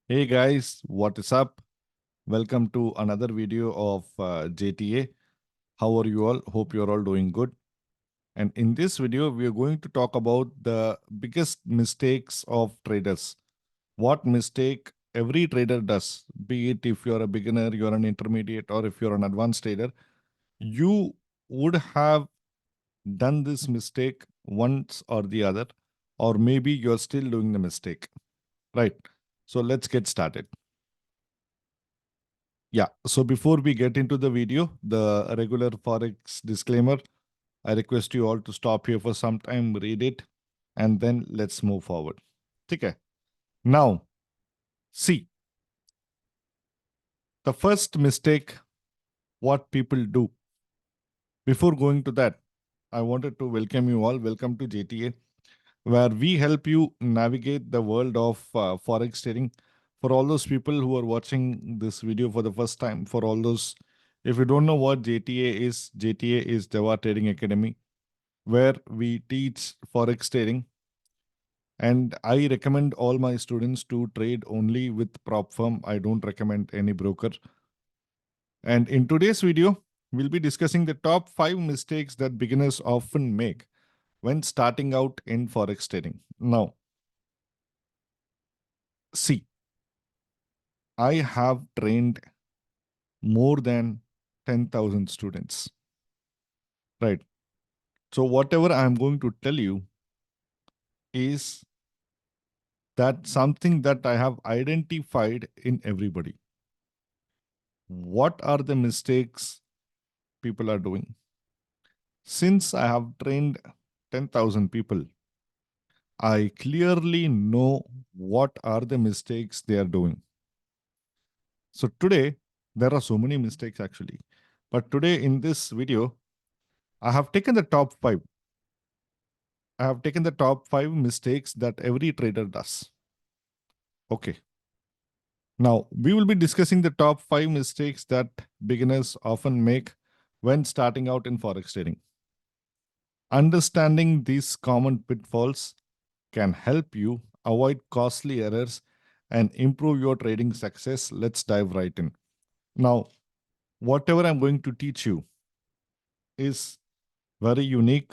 Hey guys, what is up? Welcome to another video of JTA. How are you all? Hope you're all doing good. And in this video, we are going to talk about the biggest mistakes of traders. What mistake every trader does, be it if you're a beginner, you're an intermediate, or if you're an advanced trader, you would have done this mistake once or the other, or maybe you're still doing the mistake, right? So let's get started. Yeah, so before we get into the video, the regular Forex disclaimer, I request you all to stop here for some time, read it, and then let's move forward. Okay. Now, see, the first mistake, what people do. Before going to that, I wanted to welcome you all. Welcome to JTA, where we help you navigate the world of Forex trading. For all those people who are watching this video for the first time, for all those, if you don't know what JTA is Java Trading Academy, where we teach Forex trading. And I recommend all my students to trade only with prop firm. I don't recommend any broker. And in today's video, we'll be discussing the top 5 mistakes that beginners often make when starting out in Forex trading. Now, see, I have trained more than 10,000 students, right? So whatever I'm going to tell you is that something that I have identified in everybody. What are the mistakes people are doing? Since I have trained 10,000 people, I clearly know what are the mistakes they are doing. So today, there are so many mistakes actually. But today in this video, I have taken the top 5. I have taken the top 5 mistakes that every trader does. Okay. Now, we will be discussing the top 5 mistakes that beginners often make when starting out in Forex trading. Understanding these common pitfalls can help you avoid costly errors and improve your trading success. Let's dive right in. Now, whatever I'm going to teach you is very unique.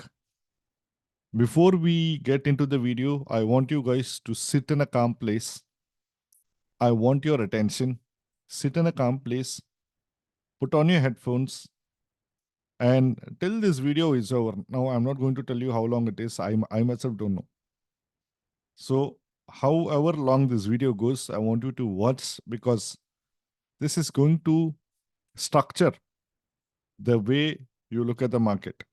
Before we get into the video, I want you guys to sit in a calm place. I want your attention. Sit in a calm place, put on your headphones, and till this video is over. Now, I'm not going to tell you how long it is. I myself don't know. So, however long this video goes, I want you to watch because this is going to structure the way you look at the market.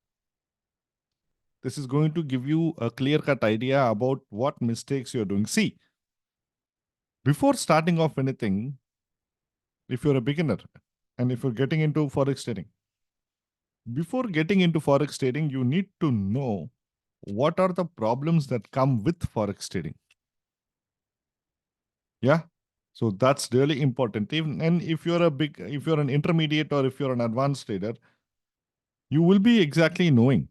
This is going to give you a clear-cut idea about what mistakes you're doing. See, before starting off anything, if you're a beginner and if you're getting into Forex trading, before getting into Forex trading, you need to know what are the problems that come with Forex trading. Yeah. So that's really important. Even and if you're an intermediate or if you're an advanced trader, you will be exactly knowing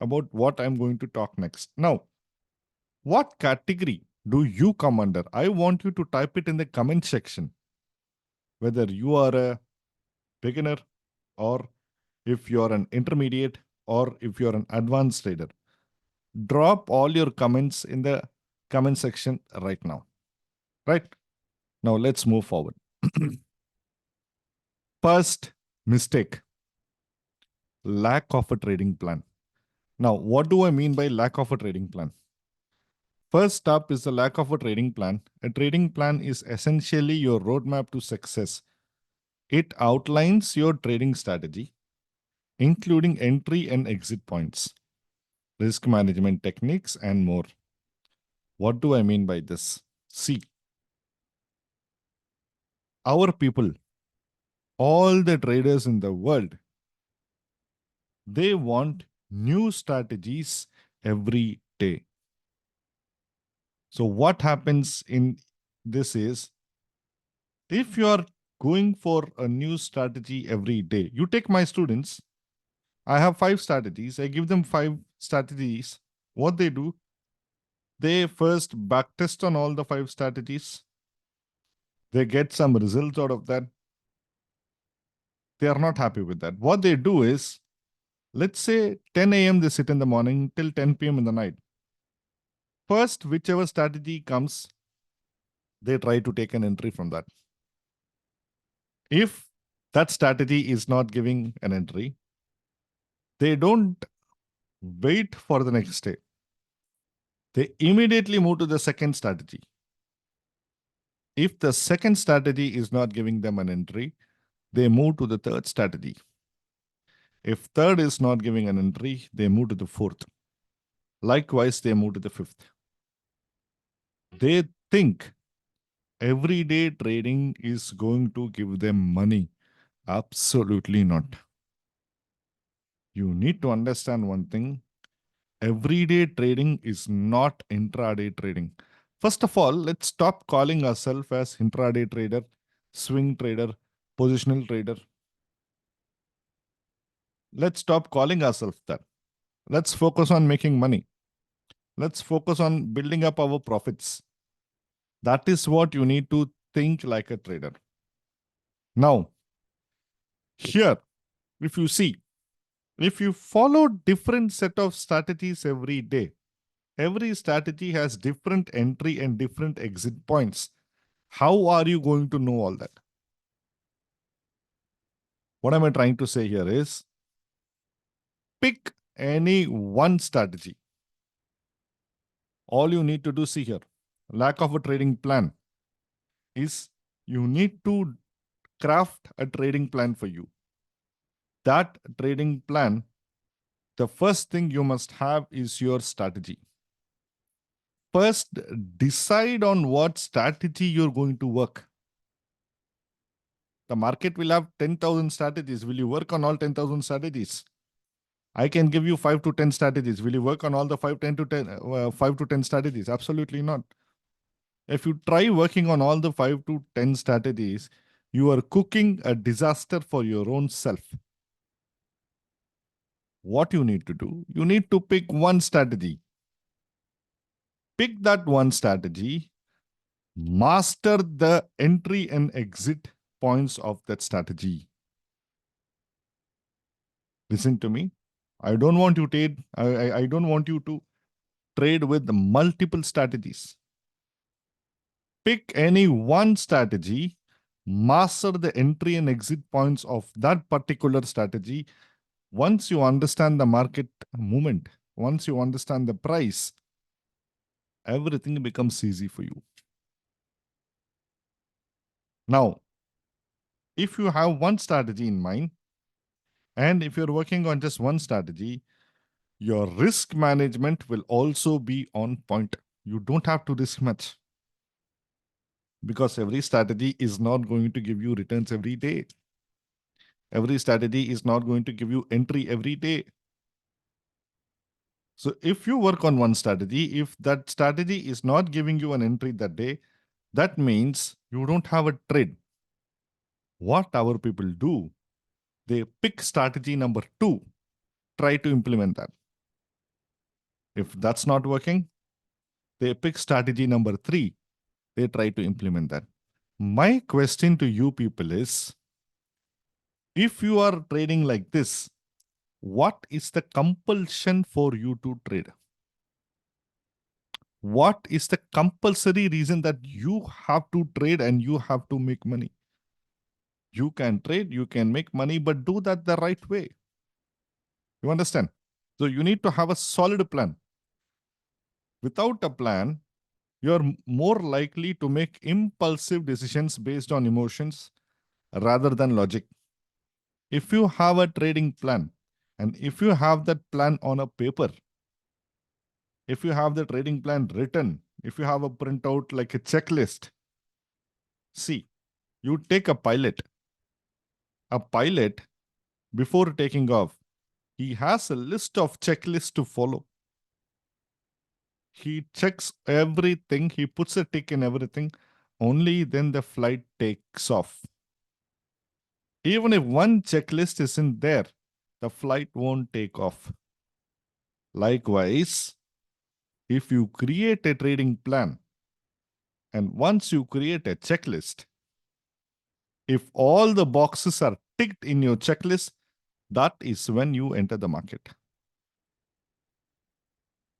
about what I'm going to talk next. Now, what category do you come under? I want you to type it in the comment section, whether you are a beginner or if you're an intermediate or if you're an advanced trader. Drop all your comments in the comment section right now. Right? Now let's move forward. First mistake, lack of a trading plan. Now, what do I mean by lack of a trading plan? First up is the lack of a trading plan. A trading plan is essentially your roadmap to success. It outlines your trading strategy, including entry and exit points, risk management techniques, and more. What do I mean by this? See, our people, all the traders in the world, they want new strategies every day. So what happens in this is, if you are going for a new strategy every day, you take my students, I have 5 strategies. I give them 5 strategies. What they do, they first backtest on all the 5 strategies. They get some results out of that. They are not happy with that. What they do is, let's say 10 a.m. they sit in the morning till 10 p.m. in the night. First, whichever strategy comes, they try to take an entry from that. If that strategy is not giving an entry, they don't wait for the next day. They immediately move to the second strategy. If the second strategy is not giving them an entry, they move to the third strategy. If third is not giving an entry, they move to the fourth. Likewise, they move to the fifth. They think everyday trading is going to give them money. Absolutely not. You need to understand one thing. Everyday trading is not intraday trading. First of all, let's stop calling ourselves as intraday trader, swing trader, positional trader. Let's stop calling ourselves that. Let's focus on making money. Let's focus on building up our profits. That is what you need to think like a trader. Now, here, if you see, if you follow different set of strategies every day, every strategy has different entry and different exit points. How are you going to know all that? What am I trying to say here is, pick any one strategy. All you need to do, see here, lack of a trading plan is you need to craft a trading plan for you. That trading plan, the first thing you must have is your strategy. First, decide on what strategy you're going to work. The market will have 10,000 strategies. Will you work on all 10,000 strategies? I can give you 5 to 10 strategies. Will you work on all the 5 to 10 strategies? Absolutely not. If you try working on all the 5 to 10 strategies, you are cooking a disaster for your own self. What you need to do, you need to pick one strategy. Pick that one strategy, master the entry and exit points of that strategy. Listen to me. I don't want you to trade with multiple strategies. Pick any one strategy, master the entry and exit points of that particular strategy. Once you understand the market movement, once you understand the price, everything becomes easy for you. Now, if you have one strategy in mind, and if you're working on just one strategy, your risk management will also be on point. You don't have to risk much because every strategy is not going to give you returns every day. Every strategy is not going to give you entry every day. So if you work on one strategy, if that strategy is not giving you an entry that day, that means you don't have a trade. What our people do, they pick strategy number 2, try to implement that. If that's not working, they pick strategy number 3, they try to implement that. My question to you people is, if you are trading like this, what is the compulsion for you to trade? What is the compulsory reason that you have to trade and you have to make money? You can trade, you can make money, but do that the right way. You understand? So you need to have a solid plan. Without a plan, you're more likely to make impulsive decisions based on emotions rather than logic. If you have a trading plan, and if you have that plan on a paper, if you have the trading plan written, if you have a printout like a checklist, see, you take a pilot. A pilot, before taking off, he has a list of checklists to follow. He checks everything, he puts a tick in everything, only then the flight takes off. Even if one checklist isn't there, the flight won't take off. Likewise, if you create a trading plan, and once you create a checklist, If all the boxes are ticked in your checklist, that is when you enter the market.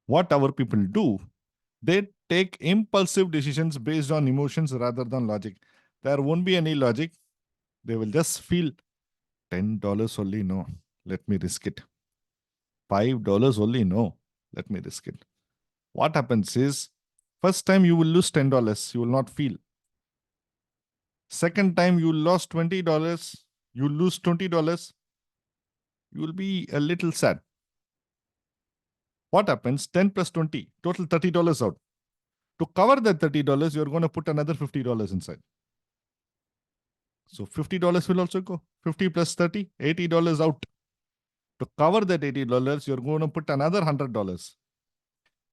What our people do, they take impulsive decisions based on emotions rather than logic. There won't be any logic. They will just feel $10 only, no, let me risk it. $5 only, no, let me risk it. What happens is, first time you will lose $10, you will not feel. Second time you lost $20, you lose $20, you will be a little sad. What happens? 10 plus 20, total $30 out. To cover that $30, you're going to put another $50 inside. So $50 will also go. 50 plus 30, $80 out. To cover that $80, you're going to put another $100.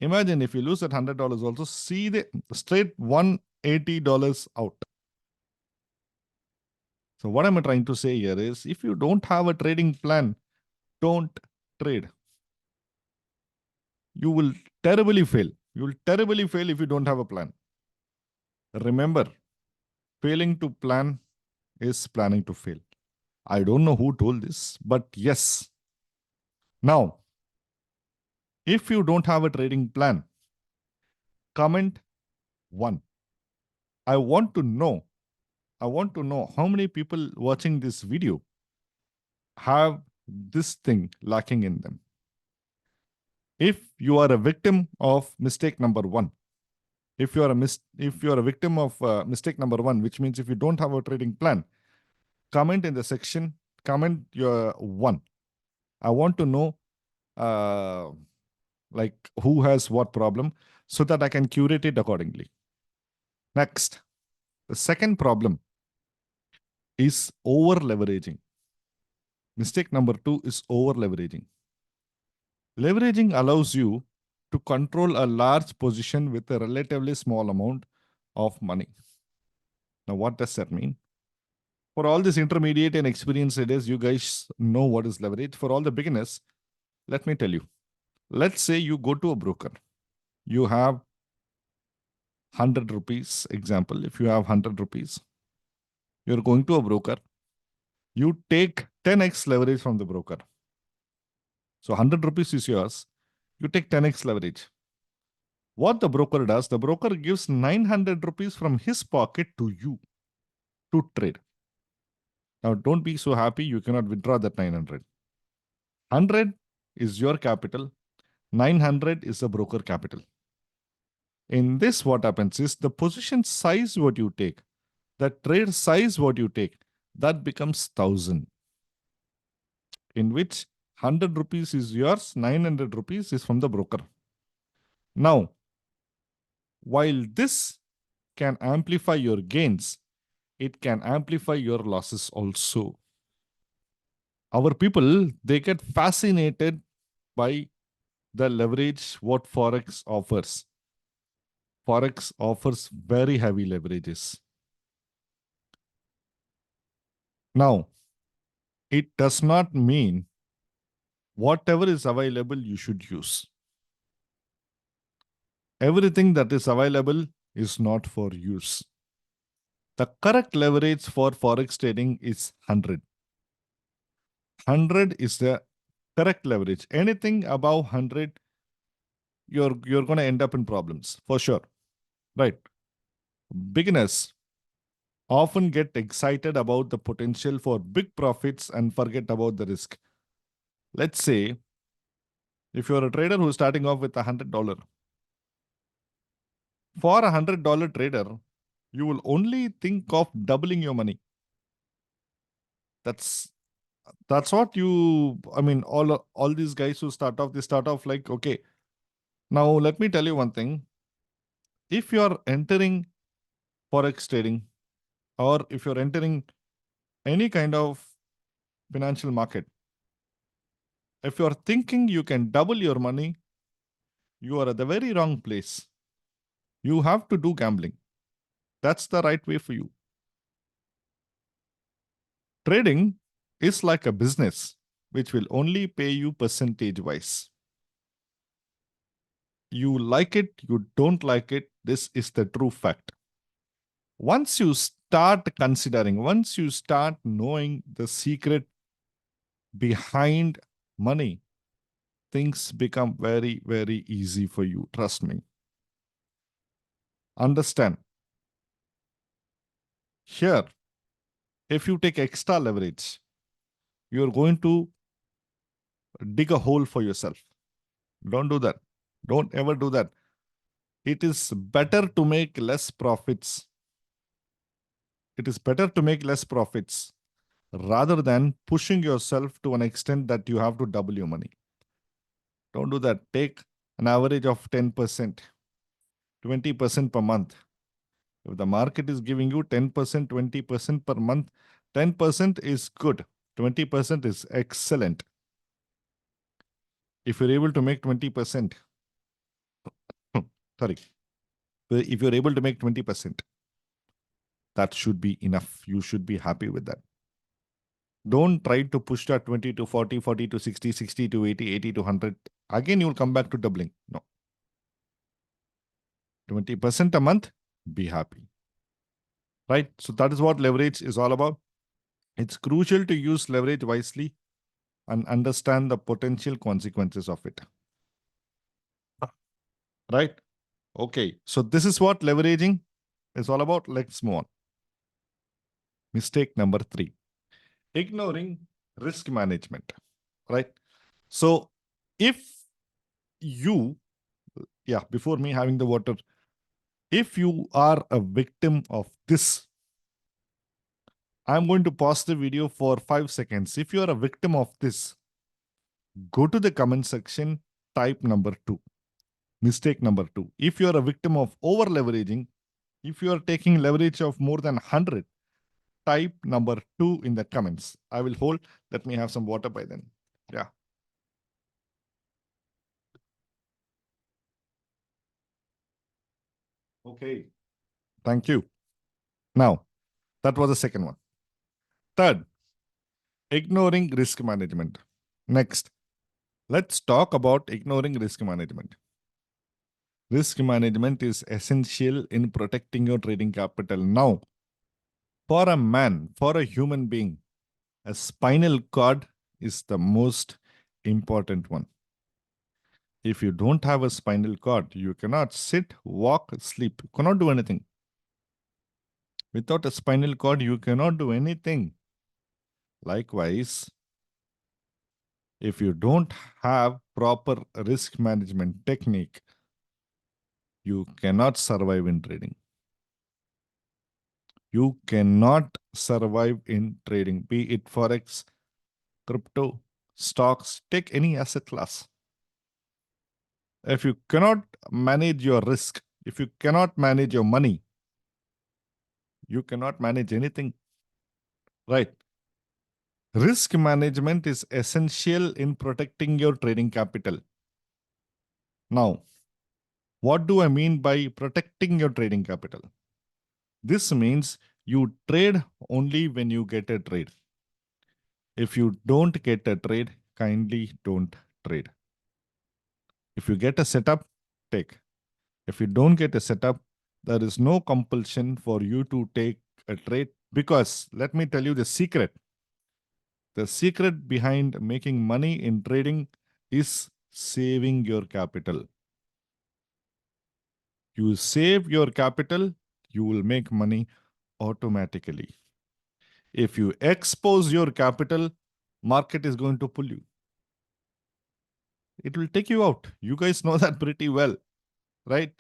Imagine if you lose that $100 also, see the straight $180 out. So what I'm trying to say here is, if you don't have a trading plan, don't trade. You will terribly fail. You will terribly fail if you don't have a plan. Remember, failing to plan is planning to fail. I don't know who told this, but yes. Now, if you don't have a trading plan, comment 1. I want to know how many people watching this video have this thing lacking in them. If you are a victim of mistake number 1, if you are a victim of mistake number 1, which means if you don't have a trading plan, comment in the section, comment your 1. I want to know like who has what problem so that I can curate it accordingly. Next, the second problem is over leveraging. Mistake number 2 is over leveraging. Leveraging allows you to control a large position with a relatively small amount of money. Now, what does that mean? For all this intermediate and experienced traders, you guys know what is leverage. For all the beginners, let me tell you. Let's say you go to a broker. You have 100 rupees, example. If you have 100 rupees, you're going to a broker. You take 10x leverage from the broker. So 100 rupees is yours. You take 10x leverage. What the broker does, the broker gives 900 rupees from his pocket to you to trade. Now, don't be so happy you cannot withdraw that 900. 100 is your capital. 900 is the broker capital. In this, what happens is the position size what you take, the trade size what you take, that becomes 1000. In which 100 rupees is yours, 900 rupees is from the broker. Now, while this can amplify your gains, it can amplify your losses also. Our people, they get fascinated by the leverage what Forex offers. Forex offers very heavy leverages. Now, it does not mean whatever is available you should use. Everything that is available is not for use. The correct leverage for Forex trading is 100. 100 is the correct leverage. Anything above 100, you're going to end up in problems for sure. Right? Beginners often get excited about the potential for big profits and forget about the risk. Let's say if you're a trader who's starting off with $100, for a $100 trader, you will only think of doubling your money. That's what all these guys who start off, they start off like, okay, now let me tell you one thing. If you're entering Forex trading, or if you're entering any kind of financial market, if you're thinking you can double your money, you are at the very wrong place. You have to do gambling. That's the right way for you. Trading is like a business which will only pay you percentage wise. You like it, you don't like it, this is the true fact. Once you start considering, once you start knowing the secret behind money, things become very, very easy for you. Trust me. Understand. Here, if you take extra leverage, you're going to dig a hole for yourself. Don't do that. Don't ever do that. It is better to make less profits. It is better to make less profits rather than pushing yourself to an extent that you have to double your money. Don't do that. Take an average of 10%, 20% per month. If the market is giving you 10%, 20% per month, 10% is good. 20% is excellent. If you're able to make 20%, sorry, if you're able to make 20%, that should be enough. You should be happy with that. Don't try to push that 20 to 40, 40 to 60, 60 to 80, 80 to 100. Again, you'll come back to doubling. No. 20% a month, be happy. Right? So that is what leverage is all about. It's crucial to use leverage wisely and understand the potential consequences of it. Right? Okay. So this is what leveraging is all about. Let's move on. Mistake number 3. Ignoring risk management. Right? So if you, before me having the water, if you are a victim of this, I'm going to pause the video for 5 seconds. If you are a victim of this, go to the comment section, type number 2. Mistake number 2. If you are a victim of over leveraging, if you are taking leverage of more than 100, type number 2 in the comments. I will hold. Let me have some water by then. Yeah. Okay. Thank you. Now, that was the second one. Third, ignoring risk management. Next, let's talk about ignoring risk management. Risk management is essential in protecting your trading capital. Now, for a man, for a human being, a spinal cord is the most important one. If you don't have a spinal cord, you cannot sit, walk, sleep. You cannot do anything. Without a spinal cord, you cannot do anything. Likewise, if you don't have proper risk management technique, you cannot survive in trading. You cannot survive in trading, be it Forex, crypto, stocks, take any asset class. If you cannot manage your risk, if you cannot manage your money, you cannot manage anything, right? Risk management is essential in protecting your trading capital. Now, what do I mean by protecting your trading capital? This means you trade only when you get a trade. If you don't get a trade, kindly don't trade. If you get a setup, take. If you don't get a setup, there is no compulsion for you to take a trade, because let me tell you the secret. The secret behind making money in trading is saving your capital. You save your capital, you will make money automatically. If you expose your capital, market is going to pull you. It will take you out. You guys know that pretty well, right?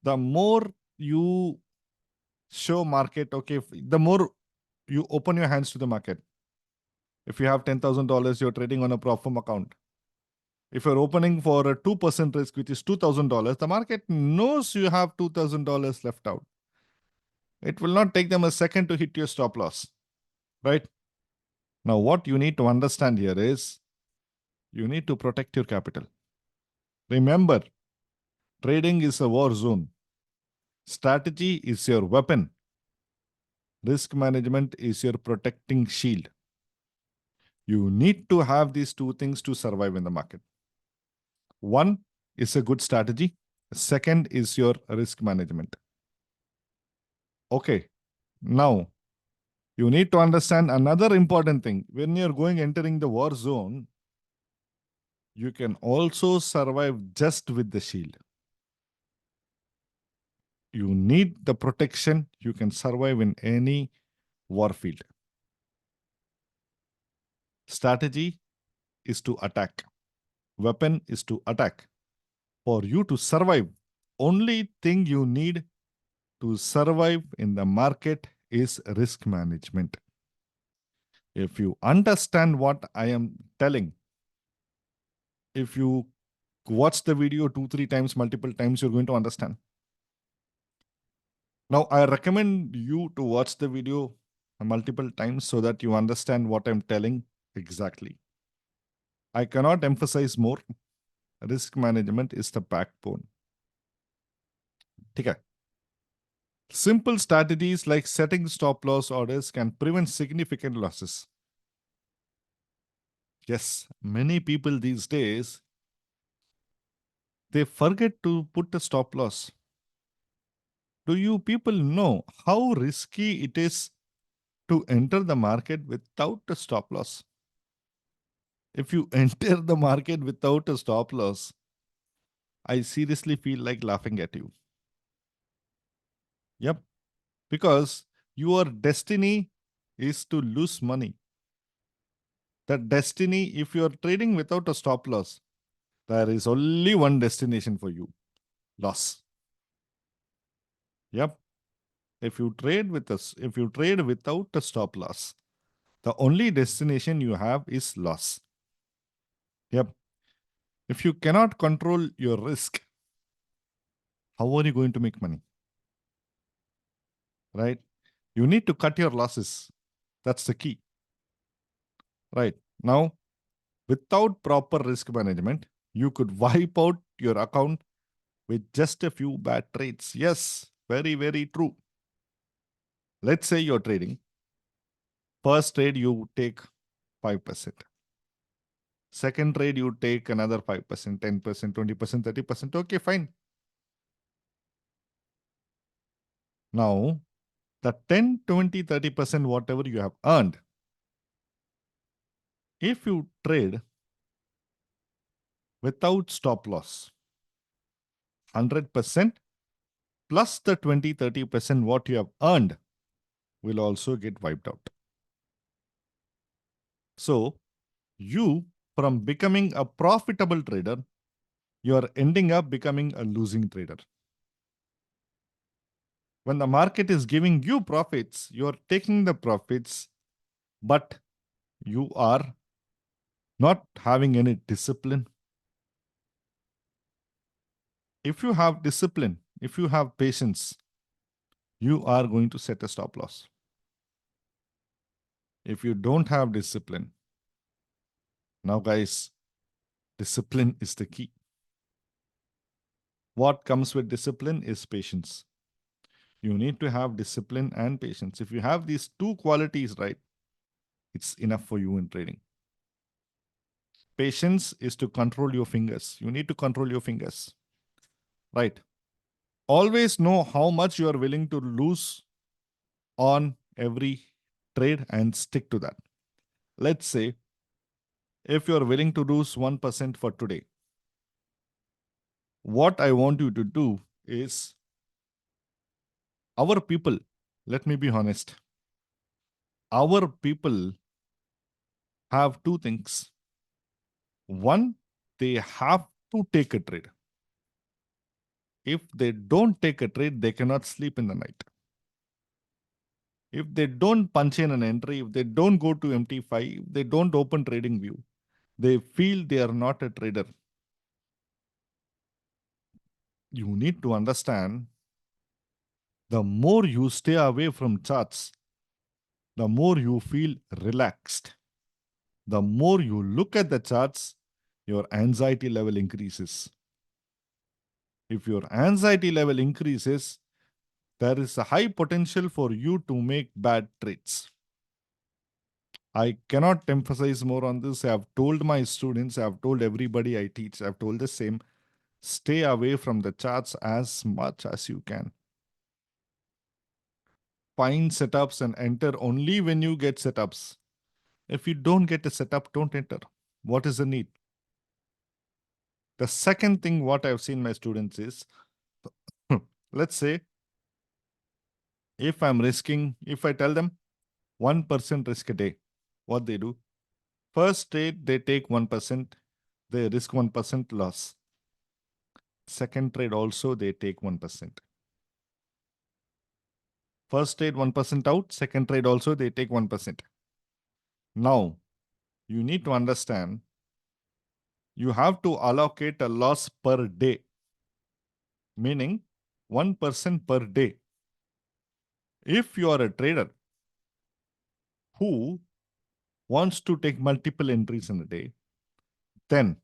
The more you show market, okay, the more you open your hands to the market. If you have $10,000, you're trading on a Profum account. If you're opening for a 2% risk, which is $2,000, the market knows you have $2,000 left out. It will not take them a second to hit your stop loss, right? Now, what you need to understand here is you need to protect your capital. Remember, trading is a war zone. Strategy is your weapon. Risk management is your protecting shield. You need to have these two things to survive in the market. One is a good strategy. Second is your risk management. Okay, now you need to understand another important thing. When you're going entering the war zone, you can also survive just with the shield. You need the protection. You can survive in any war field. Strategy is to attack. Weapon is to attack. For you to survive, only thing you need to survive in the market is risk management. If you understand what I am telling, if you watch the video 2-3 times, multiple times, you're going to understand. Now, I recommend you to watch the video multiple times so that you understand what I'm telling exactly. I cannot emphasize more. Risk management is the backbone. Okay. Simple strategies like setting stop loss orders can prevent significant losses. Yes, many people these days, they forget to put a stop loss. Do you people know how risky it is to enter the market without a stop loss? If you enter the market without a stop loss, I seriously feel like laughing at you. Yep, because your destiny is to lose money. The destiny, if you are trading without a stop loss, there is only one destination for you: loss. Yep. If you trade without a stop loss, the only destination you have is loss. Yep. If you cannot control your risk, how are you going to make money? Right? You need to cut your losses. That's the key. Right. Now, without proper risk management, you could wipe out your account with just a few bad trades. Yes, very, very true. Let's say you're trading. First trade, you take 5%. Second trade, you take another 5%, 10%, 20%, 30%. Okay, fine. Now, the 10, 20, 30%, whatever you have earned, if you trade without stop loss, 100% plus the 20, 30% what you have earned will also get wiped out. So, you, from becoming a profitable trader, you are ending up becoming a losing trader. When the market is giving you profits, you are taking the profits, but you are not having any discipline. If you have discipline, if you have patience, you are going to set a stop loss. If you don't have discipline, now guys, discipline is the key. What comes with discipline is patience. You need to have discipline and patience. If you have these two qualities right, it's enough for you in trading. Patience is to control your fingers. You need to control your fingers. Right. Always know how much you are willing to lose on every trade and stick to that. Let's say if you are willing to lose 1% for today, what I want you to do is our people, let me be honest, our people have two things. One, they have to take a trade. If they don't take a trade, they cannot sleep in the night. If they don't punch in an entry, if they don't go to MT5, if they don't open trading view, they feel they are not a trader. You need to understand, the more you stay away from charts, the more you feel relaxed. The more you look at the charts, your anxiety level increases. If your anxiety level increases, there is a high potential for you to make bad trades. I cannot emphasize more on this. I have told my students, I have told everybody I teach, I have told the same. Stay away from the charts as much as you can. find setups and enter only when you get setups. If you don't get a setup, don't enter. What is the need? The second thing what I've seen my students is, let's say if I'm risking, if I tell them 1% risk a day, what they do? First trade, they take 1%, they risk 1% loss. Second trade also, they take 1%. First trade 1% out, second trade also, they take 1%. Now, you need to understand, you have to allocate a loss per day, meaning 1% per day. If you are a trader who wants to take multiple entries in a day, then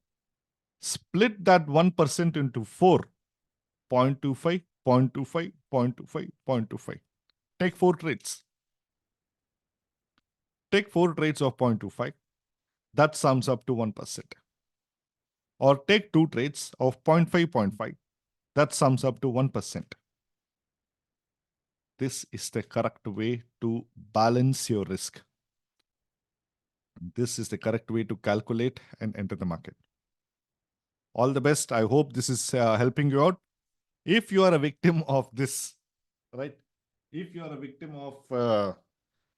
split that 1% into 4, 0.25, 0.25, 0.25, 0.25. Take 4 trades. Take 4 trades of 0.25. That sums up to 1%. Or take 2 trades of 0.5, 0.5. That sums up to 1%. This is the correct way to balance your risk. This is the correct way to calculate and enter the market. All the best. I hope this is helping you out. If you are a victim of this, right? If you are a victim of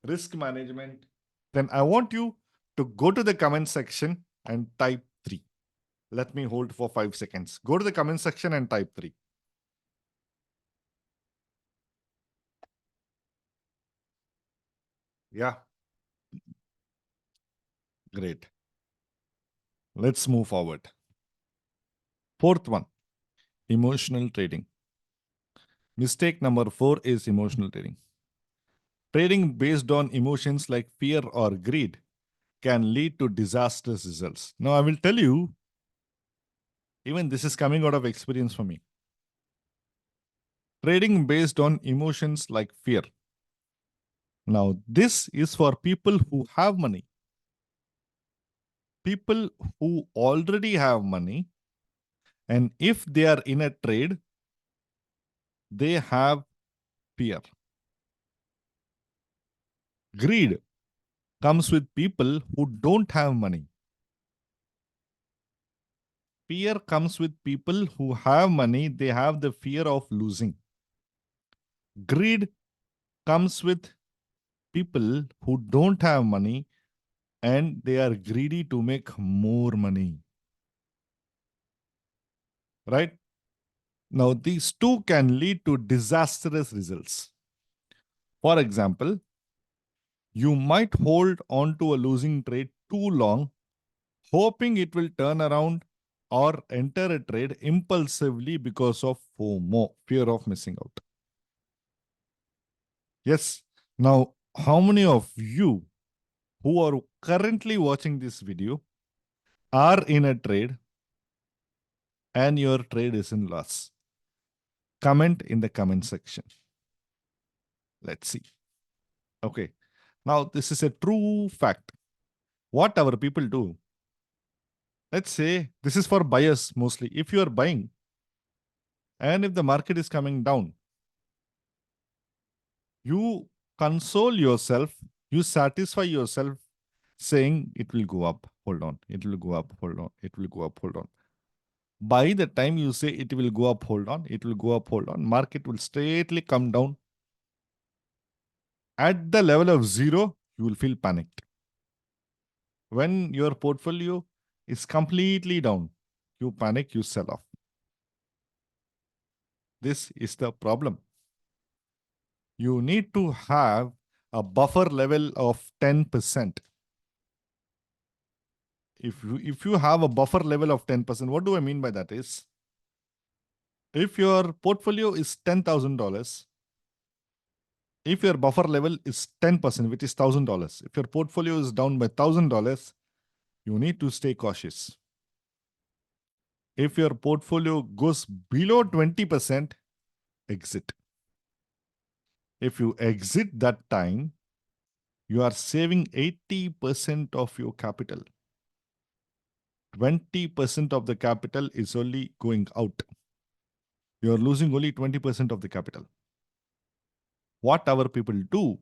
risk management, then I want you to go to the comment section and type 3. Let me hold for 5 seconds. Go to the comment section and type 3. Yeah. Great. Let's move forward. Fourth one, emotional trading. Mistake number 4 is emotional trading. Trading based on emotions like fear or greed can lead to disastrous results. Now, I will tell you, even this is coming out of experience for me. Trading based on emotions like fear. Now, this is for people who have money. People who already have money, and if they are in a trade, they have fear. Greed comes with people who don't have money. Fear comes with people who have money, they have the fear of losing. Greed comes with people who don't have money and they are greedy to make more money. Right? Now, these two can lead to disastrous results. For example, you might hold on to a losing trade too long, hoping it will turn around, or enter a trade impulsively because of FOMO, fear of missing out. Yes. Now, how many of you who are currently watching this video are in a trade and your trade is in loss? Comment in the comment section. Let's see. Okay. Now, this is a true fact. What our people do, let's say this is for buyers mostly. If you are buying and if the market is coming down, you console yourself, you satisfy yourself saying it will go up, hold on, it will go up, hold on, it will go up, hold on. By the time you say it will go up, hold on, it will go up, hold on, market will straightly come down. At the level of 0, you will feel panicked. When your portfolio is completely down, you panic, you sell off. This is the problem. You need to have a buffer level of 10%. If you have a buffer level of 10%, what do I mean by that is, if your portfolio is $10,000, if your buffer level is 10%, which is $1,000, if your portfolio is down by $1,000, you need to stay cautious. If your portfolio goes below 20%, exit. If you exit that time, you are saving 80% of your capital. 20% of the capital is only going out. You are losing only 20% of the capital. What our people do,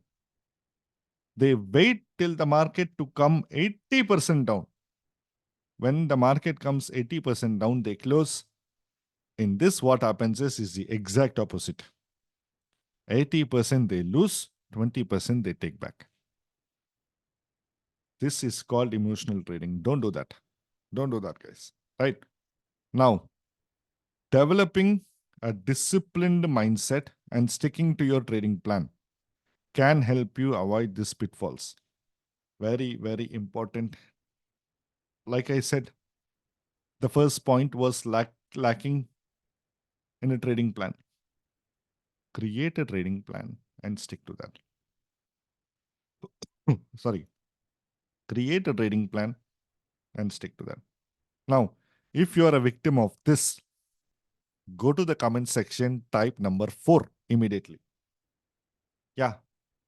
they wait till the market to come 80% down. When the market comes 80% down, they close. In this, what happens is the exact opposite. 80% they lose, 20% they take back. This is called emotional trading. Don't do that. Don't do that, guys. Right? Now, developing a disciplined mindset and sticking to your trading plan can help you avoid these pitfalls. Very, very important. Like I said, the first point was lacking in a trading plan. Create a trading plan and stick to that. Sorry. Create a trading plan and stick to that. Now, if you are a victim of this, go to the comment section, type number 4 immediately. Yeah.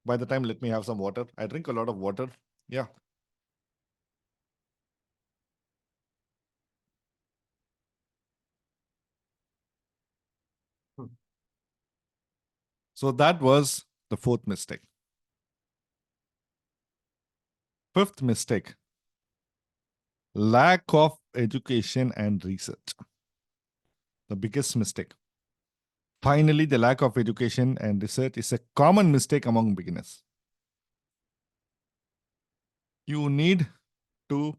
By the time, let me have some water. I drink a lot of water. Yeah. So that was the fourth mistake. Fifth mistake, lack of education and research. The biggest mistake. Finally, the lack of education and research is a common mistake among beginners. You need to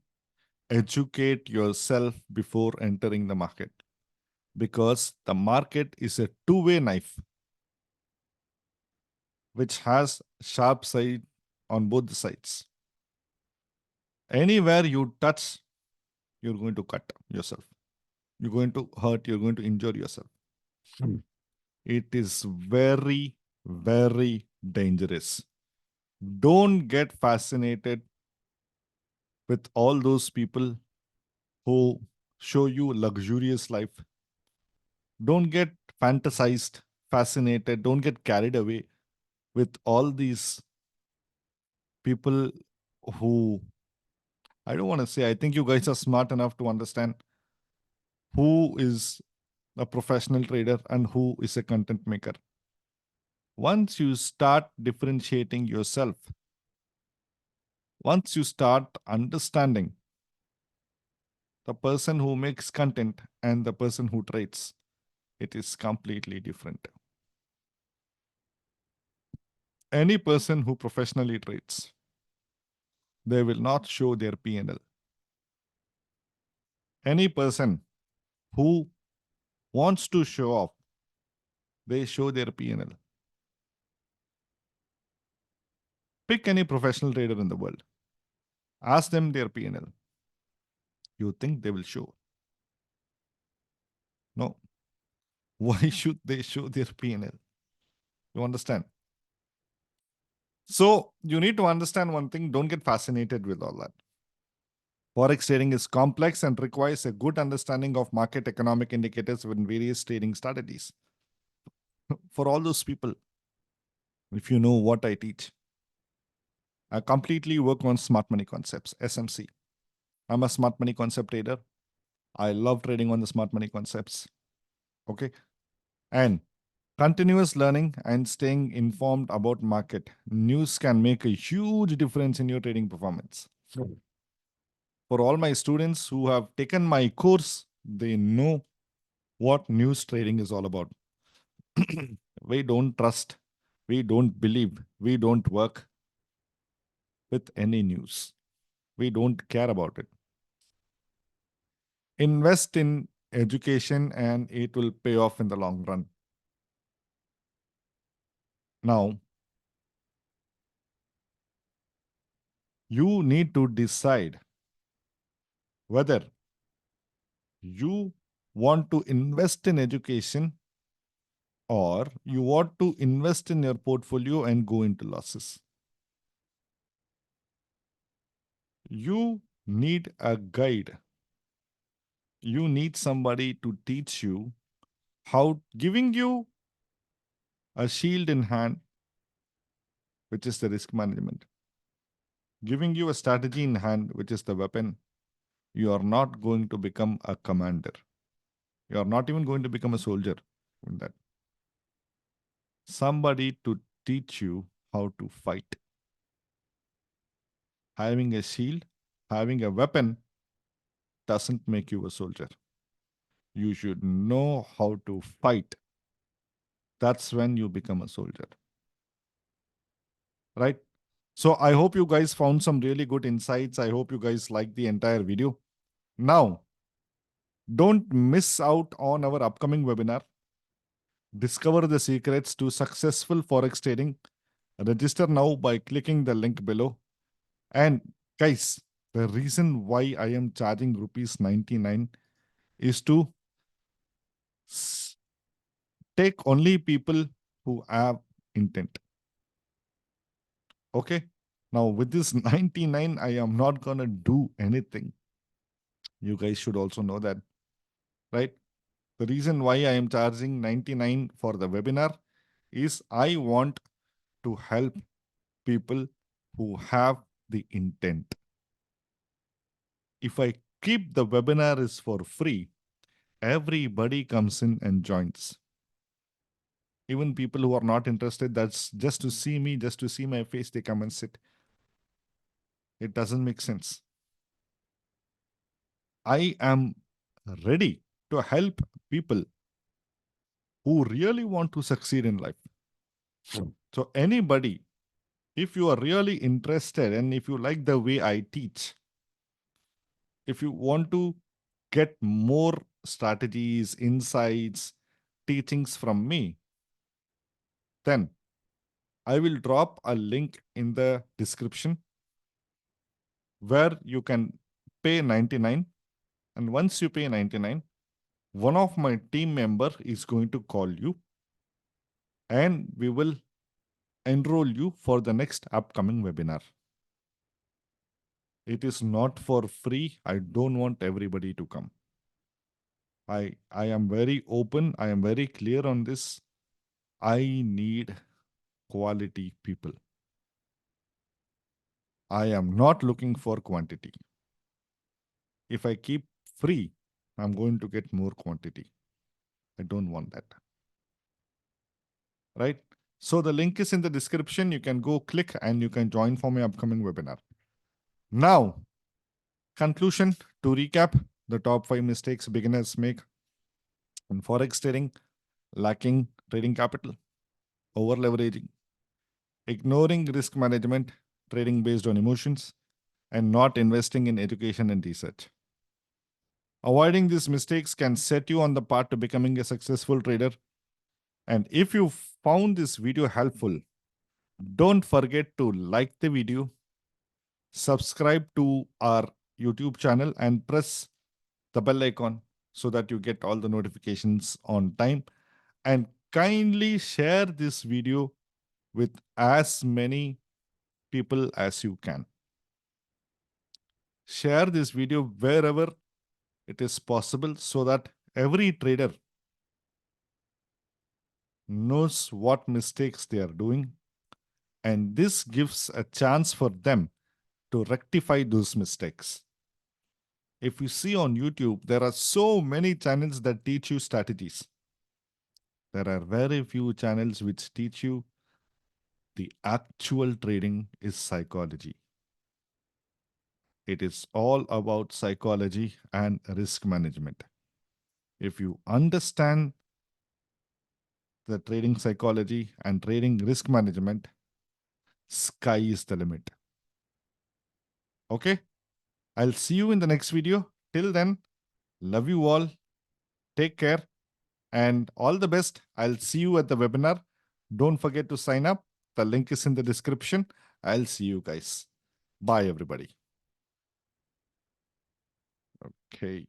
educate yourself before entering the market, because the market is a two-way knife which has sharp side on both the sides. Anywhere you touch, you're going to cut yourself. You're going to hurt, you're going to injure yourself. It is very, very dangerous. Don't get fascinated with all those people who show you luxurious life. Don't get fantasized, fascinated. Don't get carried away with all these people who, I don't want to say, I think you guys are smart enough to understand who is a professional trader and who is a content maker. Once you start differentiating yourself, once you start understanding the person who makes content and the person who trades, it is completely different. Any person who professionally trades, they will not show their P&L. Any person who wants to show off, they show their P&L. Pick any professional trader in the world. Ask them their P&L. You think they will show? No. Why should they show their P&L? You understand? So you need to understand one thing. Don't get fascinated with all that. Forex trading is complex and requires a good understanding of market economic indicators and various trading strategies. For all those people, if you know what I teach, I completely work on smart money concepts, SMC. I'm a smart money concept trader. I love trading on the smart money concepts. Okay. And continuous learning and staying informed about market news can make a huge difference in your trading performance. For all my students who have taken my course, they know what news trading is all about. We don't trust, we don't believe, we don't work with any news. We don't care about it. Invest in education and it will pay off in the long run. Now, you need to decide whether you want to invest in education or you want to invest in your portfolio and go into losses. You need a guide. You need somebody to teach you how, giving you a shield in hand, which is the risk management, giving you a strategy in hand, which is the weapon. You are not going to become a commander. You are not even going to become a soldier in that. Somebody to teach you how to fight. Having a shield, having a weapon doesn't make you a soldier. You should know how to fight. That's when you become a soldier, right? So I hope you guys found some really good insights. I hope you guys liked the entire video. Now, don't miss out on our upcoming webinar. Discover the secrets to successful Forex trading. Register now by clicking the link below. And guys, the reason why I am charging rupees 99 is to take only people who have intent. Okay. Now, with this 99, I am not going to do anything. You guys should also know that, right? The reason why I am charging 99 for the webinar is I want to help people who have the intent. If I keep the webinar is for free, everybody comes in and joins. Even people who are not interested, that's just to see me, just to see my face, they come and sit. It doesn't make sense. I am ready to help people who really want to succeed in life. So anybody, if you are really interested and if you like the way I teach, if you want to get more strategies, insights, teachings from me, then I will drop a link in the description where you can pay 99. And once you pay 99, one of my team member is going to call you and we will enroll you for the next upcoming webinar. It is not for free. I don't want everybody to come. I am very open. I am very clear on this. I need quality people. I am not looking for quantity. If I keep free, I'm going to get more quantity. I don't want that. Right? So the link is in the description. You can go click and you can join for my upcoming webinar. Now, conclusion to recap the top 5 mistakes beginners make in Forex trading: lacking trading capital, over leveraging, ignoring risk management, trading based on emotions, and not investing in education and research. Avoiding these mistakes can set you on the path to becoming a successful trader. And if you found this video helpful, don't forget to like the video, subscribe to our YouTube channel, and press the bell icon so that you get all the notifications on time. And kindly share this video with as many people as you can. Share this video wherever it is possible so that every trader knows what mistakes they are doing. And this gives a chance for them to rectify those mistakes. If you see on YouTube, there are so many channels that teach you strategies. There are very few channels which teach you the actual trading is psychology. It is all about psychology and risk management. If you understand the trading psychology and trading risk management, sky is the limit. Okay? I'll see you in the next video. Till then, love you all. Take care and all the best. I'll see you at the webinar. Don't forget to sign up. The link is in the description. I'll see you guys. Bye, everybody. Okay.